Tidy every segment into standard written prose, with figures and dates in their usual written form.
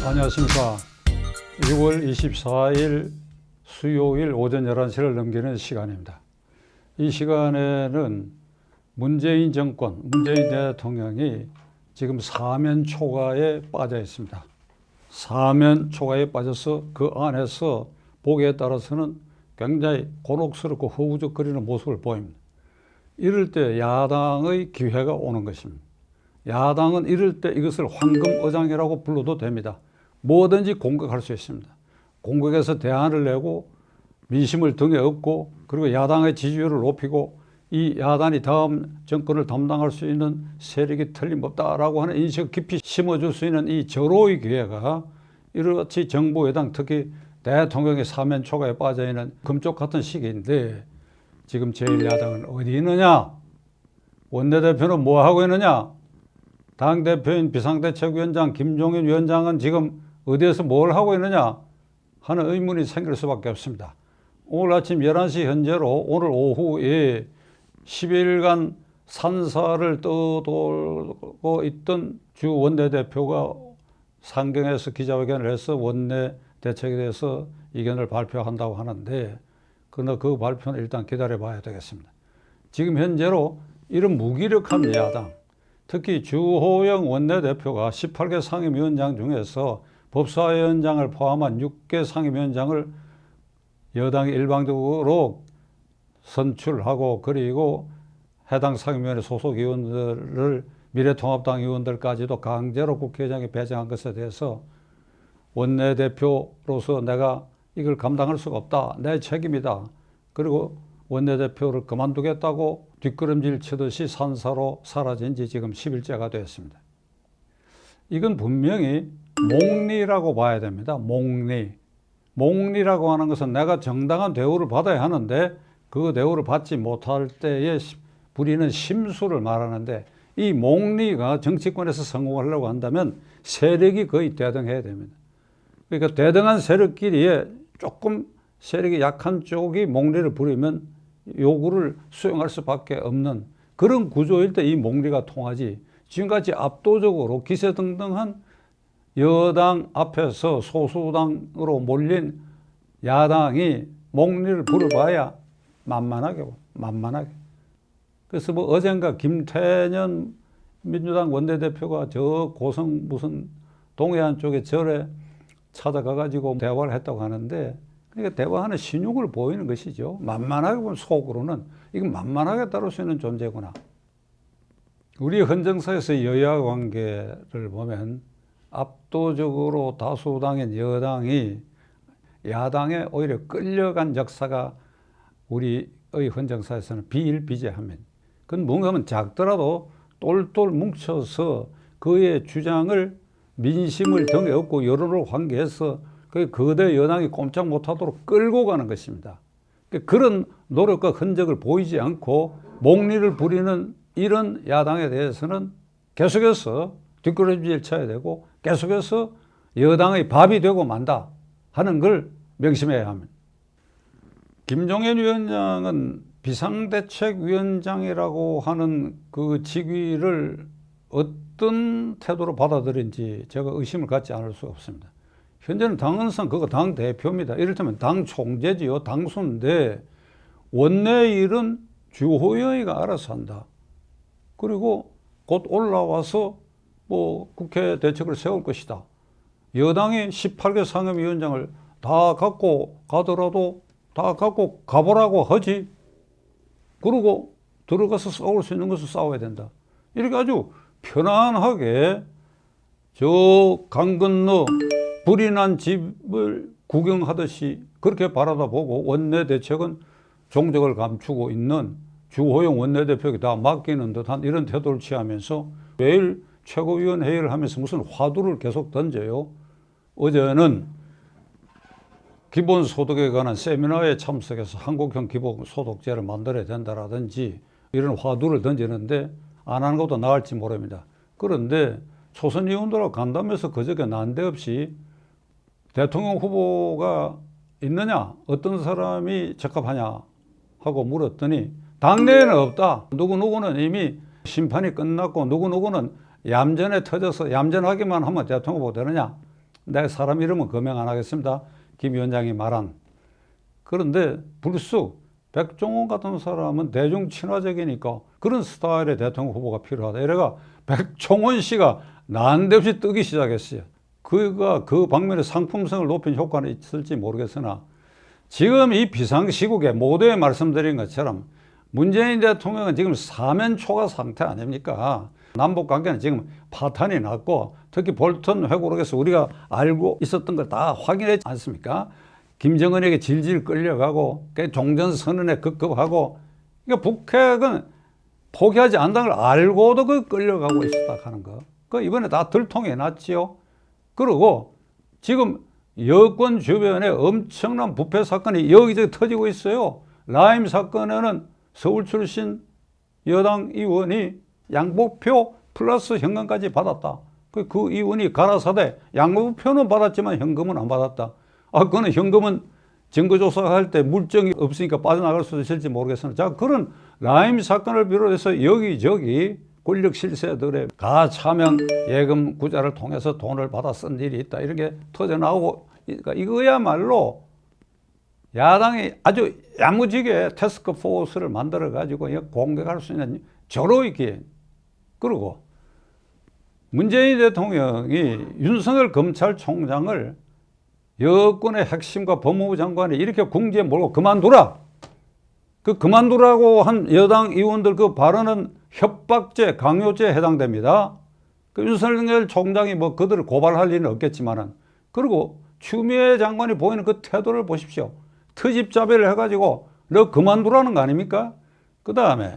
안녕하십니까. 6월 24일 수요일 오전 11시를 넘기는 시간입니다. 이 시간에는 문재인 정권, 문재인 대통령이 지금 사면 초과에 빠져 있습니다. 사면 초과에 빠져서 그 안에서 보기에 따라서는 굉장히 곤혹스럽고 허우적거리는 모습을 보입니다. 이럴 때 야당의 기회가 오는 것입니다. 야당은 이럴 때 이것을 황금어장이라고 불러도 됩니다. 뭐든지 공격할 수 있습니다. 공격해서 대안을 내고 민심을 등에 업고 그리고 야당의 지지율을 높이고 이 야당이 다음 정권을 담당할 수 있는 세력이 틀림없다라고 하는 인식을 깊이 심어줄 수 있는 이 절호의 기회가 이렇듯이 정부 여당 특히 대통령의 사면 초과에 빠져있는 금쪽 같은 시기인데 지금 제1야당은 어디 있느냐? 원내대표는 뭐 하고 있느냐? 당대표인 비상대책위원장 김종인 위원장은 지금 어디에서 뭘 하고 있느냐 하는 의문이 생길 수밖에 없습니다. 오늘 아침 11시 현재로 오늘 오후에 10일간 산사를 떠돌고 있던 주 원내대표가 상경에서 기자회견을 해서 원내 대책에 대해서 의견을 발표한다고 하는데 그러나 그 발표는 일단 기다려 봐야 되겠습니다. 지금 현재로 이런 무기력한 야당, 특히 주호영 원내대표가 18개 상임위원장 중에서 법사위원장을 포함한 6개 상임위원장을 여당이 일방적으로 선출하고 그리고 해당 상임위원회 소속 의원들을 미래통합당 의원들까지도 강제로 국회의장에 배정한 것에 대해서 원내대표로서 내가 이걸 감당할 수가 없다. 내 책임이다. 그리고 원내대표를 그만두겠다고 뒷걸음질 치듯이 산사로 사라진 지 지금 10일째가 되었습니다. 이건 분명히 몽리라고 봐야 됩니다. 몽리. 몽리라고 하는 것은 내가 정당한 대우를 받아야 하는데 그 대우를 받지 못할 때에 부리는 심수를 말하는데 이 몽리가 정치권에서 성공하려고 한다면 세력이 거의 대등해야 됩니다. 그러니까 대등한 세력끼리에 조금 세력이 약한 쪽이 몽리를 부리면 요구를 수용할 수밖에 없는 그런 구조일 때 이 몽리가 통하지 지금같이 압도적으로 기세등등한 여당 앞에서 소수당으로 몰린 야당이 몽리를 부려봐야 만만하게. 그래서 뭐 어젠가 김태년 민주당 원내대표가 저 고성 무슨 동해안 쪽에 절에 찾아가가지고 대화를 했다고 하는데 그러니까 대화하는 신용을 보이는 것이죠. 만만하게 보면 속으로는 이건 만만하게 다룰 수 있는 존재구나. 우리 헌정사에서 여야 관계를 보면 압도적으로 다수당인 여당이 야당에 오히려 끌려간 역사가 우리의 헌정사에서는 비일비재합니다. 그건 뭔가 하면 작더라도 똘똘 뭉쳐서 그의 주장을 민심을 등에 업고 여론을 환기해서 그 거대 여당이 꼼짝 못하도록 끌고 가는 것입니다. 그런 노력과 흔적을 보이지 않고 몽리를 부리는 이런 야당에 대해서는 계속해서 뒷걸음질 쳐야 되고 계속해서 여당의 밥이 되고 만다 하는 걸 명심해야 합니다. 김종인 위원장은 비상대책위원장이라고 하는 그 직위를 어떤 태도로 받아들인지 제가 의심을 갖지 않을 수 없습니다. 현재는 당헌상 그거 당대표입니다. 이를테면 당 총재지요. 당수인데 원내 일은 주호영이가 알아서 한다. 그리고 곧 올라와서 뭐 국회 대책을 세울 것이다. 여당이 18개 상임위원장을 다 갖고 가더라도 다 갖고 가보라고 하지. 그리고 들어가서 싸울 수 있는 것을 싸워야 된다. 이렇게 아주 편안하게 저 강 건너 불이 난 집을 구경하듯이 그렇게 바라다보고 원내대책은 종적을 감추고 있는 주호영 원내대표에게 다 맡기는 듯한 이런 태도를 취하면서 매일 최고위원 회의를 하면서 무슨 화두를 계속 던져요. 어제는 기본소득에 관한 세미나에 참석해서 한국형 기본소득제를 만들어야 된다라든지 이런 화두를 던지는데 안 하는 것도 나을지 모릅니다. 그런데 초선 의원들하고 간담회에서 그저께 난데없이 대통령 후보가 있느냐, 어떤 사람이 적합하냐 하고 물었더니 당내에는 없다. 누구누구는 이미 심판이 끝났고 누구누구는 얌전에 터져서 얌전하기만 하면 대통령 후보 되느냐. 내가 사람 이름은 거명 안 하겠습니다. 김 위원장이 말한. 그런데 불쑥 백종원 같은 사람은 대중 친화적이니까 그런 스타일의 대통령 후보가 필요하다. 이래가 백종원 씨가 난데없이 뜨기 시작했어요. 그가 그 방면에 상품성을 높인 효과는 있을지 모르겠으나 지금 이 비상시국에 모두에 말씀드린 것처럼 문재인 대통령은 지금 사면초가 상태 아닙니까? 남북관계는 지금 파탄이 났고 특히 볼턴 회고록에서 우리가 알고 있었던 걸 다 확인했지 않습니까? 김정은에게 질질 끌려가고 종전선언에 급급하고 그러니까 북핵은 포기하지 않는다는 걸 알고도 그 끌려가고 있었다 하는 거. 그 이번에 다 들통이 났지요. 그리고 지금 여권 주변에 엄청난 부패 사건이 여기저기 터지고 있어요. 라임 사건에는 서울 출신 여당 의원이 양보표 플러스 현금까지 받았다. 그 의원이 가라사대 양보표는 받았지만 현금은 안 받았다. 그거는 현금은 증거조사할 때 물증이 없으니까 빠져나갈 수도 있을지 모르겠으나 자, 그런 라임 사건을 비롯해서 여기저기 권력 실세들의 가차명 예금 구자를 통해서 돈을 받아 쓴 일이 있다. 이런 게 터져나오고 그러니까 이거야말로 야당이 아주 야무지게 태스크 포스를 만들어 가지고 공격할 수 있는 절호의 기회. 그리고 문재인 대통령이 윤석열 검찰총장을 여권의 핵심과 법무부 장관이 이렇게 궁지에 몰고 그만두라. 그 그만두라고 한 여당 의원들 그 발언은 협박죄, 강요죄에 해당됩니다. 그 윤석열 총장이 뭐 그들을 고발할 일은 없겠지만은 그리고 추미애 장관이 보이는 그 태도를 보십시오. 트집잡이를 해가지고 너 그만두라는 거 아닙니까? 그 다음에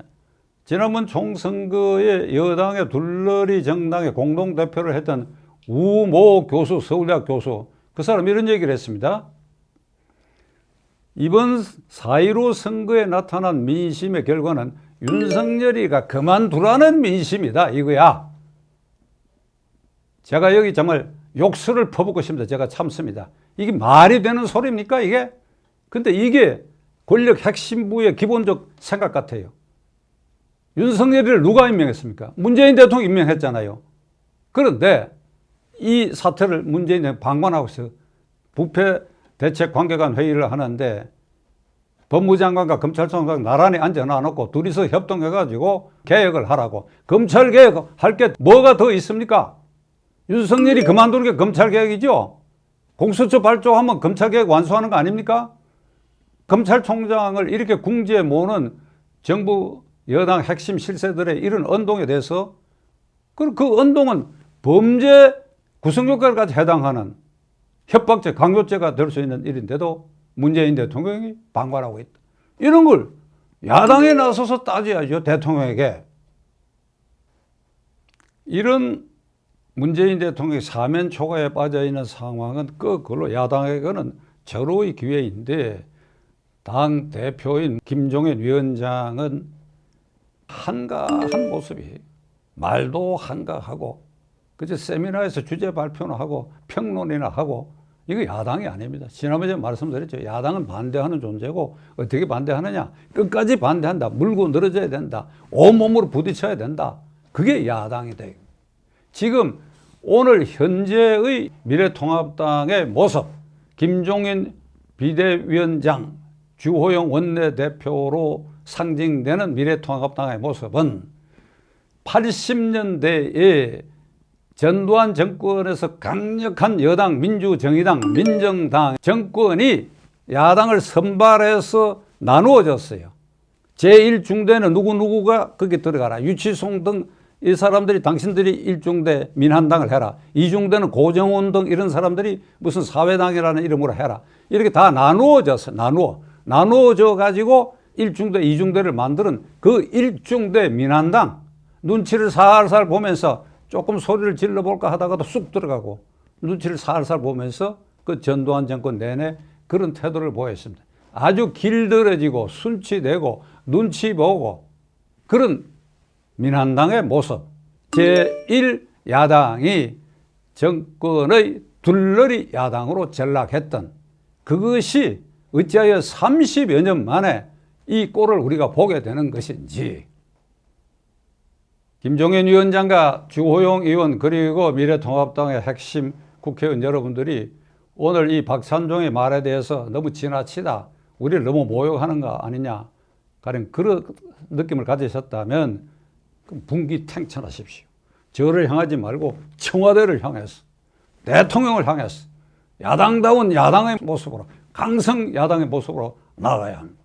지난번 총선거에 여당의 둘러리 정당의 공동대표를 했던 우모 교수, 서울대학 교수 그 사람 이런 얘기를 했습니다. 이번 4.15 선거에 나타난 민심의 결과는 윤석열이가 그만두라는 민심이다 이거야. 제가 여기 정말 욕설을 퍼붓고 싶습니다. 제가 참습니다. 이게 말이 되는 소리입니까 이게? 근데 이게 권력 핵심부의 기본적 생각 같아요. 윤석열이를 누가 임명했습니까? 문재인 대통령이 임명했잖아요. 그런데 이 사태를 문재인 대통령이 방관하고 있어요. 부패 대책 관계관 회의를 하는데 법무장관과 검찰총장 나란히 앉아놔놓고 둘이서 협동해가지고 개혁을 하라고. 검찰 개혁 할 게 뭐가 더 있습니까? 윤석열이 그만두는 게 검찰 개혁이죠. 공수처 발족하면 검찰 개혁 완수하는 거 아닙니까? 검찰총장을 이렇게 궁지에 모으는 정부 여당 핵심 실세들의 이런 언동에 대해서 그 언동은 범죄 구성효과까지 해당하는 협박죄, 강요죄가 될 수 있는 일인데도 문재인 대통령이 방관하고 있다. 이런 걸 야당에 나서서 따져야죠. 대통령에게. 이런 문재인 대통령이 사면 초과에 빠져있는 상황은 거꾸로 야당에게는 절호의 기회인데 당 대표인 김종인 위원장은 한가한 모습이 말도 한가하고 그저 세미나에서 주제 발표나 하고 평론이나 하고 이거 야당이 아닙니다. 지난번에 제가 말씀드렸죠. 야당은 반대하는 존재고 어떻게 반대하느냐. 끝까지 반대한다. 물고 늘어져야 된다. 온몸으로 부딪혀야 된다. 그게 야당이다. 지금 오늘 현재의 미래통합당의 모습 김종인 비대위원장 주호영 원내대표로 상징되는 미래통합당의 모습은 80년대에 전두환 정권에서 강력한 여당 민주정의당, 민정당 정권이 야당을 선발해서 나누어졌어요. 제1중대는 누구누구가 거기 들어가라. 유치송 등 이 사람들이 당신들이 1중대 민한당을 해라. 2중대는 고정훈 등 이런 사람들이 무슨 사회당이라는 이름으로 해라. 이렇게 다 나누어졌어. 나누어져 가지고 1중대, 2중대를 만드는 그 1중대 민한당 눈치를 살살 보면서 조금 소리를 질러볼까 하다가도 쑥 들어가고 눈치를 살살 보면서 그 전두환 정권 내내 그런 태도를 보였습니다. 아주 길들여지고 순치되고 눈치 보고 그런 민한당의 모습. 제1야당이 정권의 둘러리 야당으로 전락했던 그것이 어찌하여 30여 년 만에 이 꼴을 우리가 보게 되는 것인지 김종인 위원장과 주호영 의원 그리고 미래통합당의 핵심 국회의원 여러분들이 오늘 이 박찬종의 말에 대해서 너무 지나치다, 우리를 너무 모욕하는 거 아니냐, 가령 그런 느낌을 가지셨다면 분기탱천하십시오. 저를 향하지 말고 청와대를 향해서, 대통령을 향해서 야당다운 야당의 모습으로, 강성 야당의 모습으로 나아가야 합니다.